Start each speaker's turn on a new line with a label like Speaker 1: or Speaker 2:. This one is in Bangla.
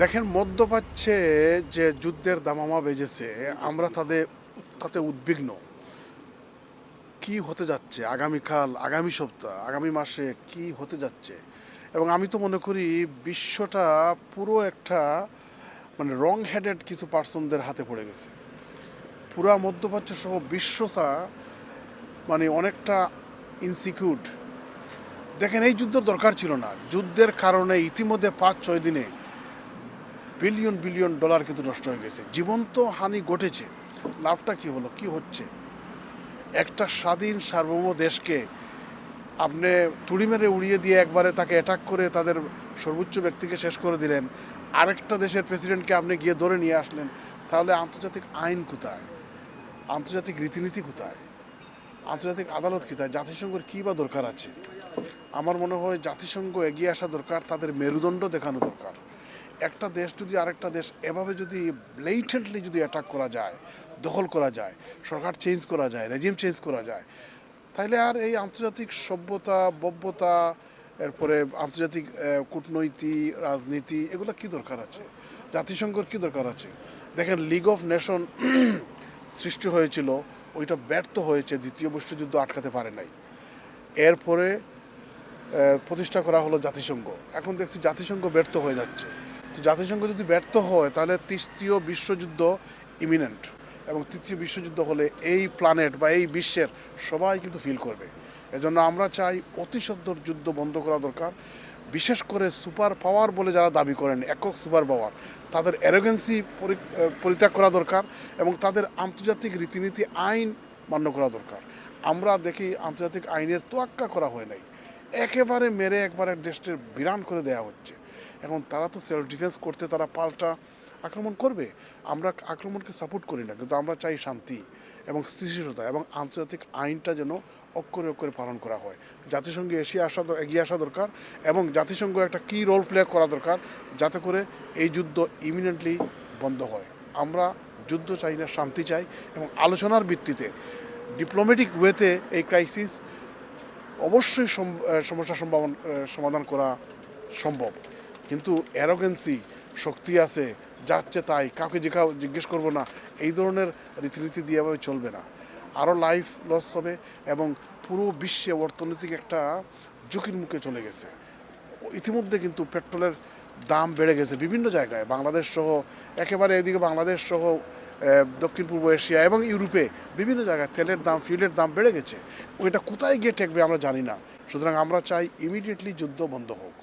Speaker 1: দেখেন মধ্যপ্রাচ্যে যে যুদ্ধের দামামা বেজেছে আমরা তাতে উদ্বিগ্ন। কি হতে যাচ্ছে আগামীকাল, আগামী সপ্তাহ, আগামী মাসে কি হতে যাচ্ছে। এবং আমি তো মনে করি বিশ্বটা পুরো একটা রং হেডেড কিছু পার্সনদের হাতে পড়ে গেছে। পুরা মধ্যপ্রাচ্য সহ বিশ্বটা অনেকটা ইনসিকিউর। দেখেন এই যুদ্ধের দরকার ছিল না। যুদ্ধের কারণে ইতিমধ্যে 5-6 দিনে বিলিয়ন বিলিয়ন ডলার কিন্তু নষ্ট হয়ে গেছে। জীবন্ত হানি ঘটেছে। লাভটা কি হলো, কি হচ্ছে? একটা স্বাধীন সার্বভৌম দেশকে আপনি তুড়ি মেরে উড়িয়ে দিয়ে একবারে তাকে অ্যাটাক করে তাদের সর্বোচ্চ ব্যক্তিকে শেষ করে দিলেন। আরেকটা দেশের প্রেসিডেন্টকে আপনি গিয়ে ধরে নিয়ে আসলেন। তাহলে আন্তর্জাতিক আইন কোথায়? আন্তর্জাতিক রীতিনীতি কোথায়? আন্তর্জাতিক আদালত কোথায়? জাতিসংঘের কী বা দরকার আছে? আমার মনে হয় জাতিসংঘ এগিয়ে আসা দরকার, তাদের মেরুদণ্ড দেখানো দরকার। একটা দেশ যদি আরেকটা দেশ এভাবে যদি ব্লেটেন্টলি যদি অ্যাটাক করা যায়, দখল করা যায়, সরকার চেঞ্জ করা যায়, রেজিম চেঞ্জ করা যায়, তাইলে আর এই আন্তর্জাতিক সভ্যতা ভব্যতা, এরপরে আন্তর্জাতিক কূটনৈতিক রাজনীতি এগুলো কি দরকার আছে? জাতিসংঘের কি দরকার আছে? দেখেন লিগ অফ নেশন সৃষ্টি হয়েছিল, ওইটা ব্যর্থ হয়েছে, দ্বিতীয় বিশ্বযুদ্ধ আটকাতে পারে নাই। এরপরে প্রতিষ্ঠা করা হলো জাতিসংঘ। এখন দেখছি জাতিসংঘ ব্যর্থ হয়ে যাচ্ছে। তো জাতিসংঘ যদি ব্যর্থ হয় তাহলে তৃতীয় বিশ্বযুদ্ধ ইমিনেন্ট। এবং তৃতীয় বিশ্বযুদ্ধ হলে এই প্ল্যানেট বা এই বিশ্বের সবাই কিন্তু ফিল করবে। এজন্য আমরা চাই অতি সত্বর যুদ্ধ বন্ধ করা দরকার। বিশেষ করে সুপার পাওয়ার বলে যারা দাবি করেন, একক সুপার পাওয়ার, তাদের অ্যারোগেন্সি পরিত্যাগ করা দরকার এবং তাদের আন্তর্জাতিক রীতিনীতি আইন মান্য করা দরকার। আমরা দেখি আন্তর্জাতিক আইনের তোয়াক্কা করা হয় নাই, একেবারে মেরে একবারে দেশটির বিরান করে দেওয়া হচ্ছে। এখন তারা তো সেলফ ডিফেন্স করতে তারা পাল্টা আক্রমণ করবে। আমরা আক্রমণকে সাপোর্ট করি না, কিন্তু আমরা চাই শান্তি এবং স্থিতিশীলতা এবং আন্তর্জাতিক আইনটা যেন অক্ষরে অক্ষরে পালন করা হয়। জাতিসংঘে এগিয়ে আসা দরকার এবং জাতিসংঘ একটা কি রোল প্লে করা দরকার যাতে করে এই যুদ্ধ ইমিনেন্টলি বন্ধ হয়। আমরা যুদ্ধ চাই না, শান্তি চাই এবং আলোচনার ভিত্তিতে ডিপ্লোম্যাটিক ওয়েতে এই ক্রাইসিস অবশ্যই সমস্যা সমাধান করা সম্ভব। কিন্তু অ্যারোগেন্সি, শক্তি আছে, যাচ্ছে তাই, কাউকে জিজ্ঞেস করবো না, এই ধরনের রীতিনীতি দিয়ে চলবে না। আরও লাইফ লস হবে এবং পুরো বিশ্বে অর্থনৈতিক একটা ঝুঁকির মুখে চলে গেছে। ইতিমধ্যে কিন্তু পেট্রোলের দাম বেড়ে গেছে বিভিন্ন জায়গায়, বাংলাদেশ সহ, একেবারে এদিকে বাংলাদেশ সহ দক্ষিণ পূর্ব এশিয়া এবং ইউরোপে বিভিন্ন জায়গায় তেলের দাম, ফিউলের দাম বেড়ে গেছে। ওইটা কোথায় গিয়ে ঠেকবে আমরা জানি না। সুতরাং আমরা চাই ইমিডিয়েটলি যুদ্ধ বন্ধ হোক।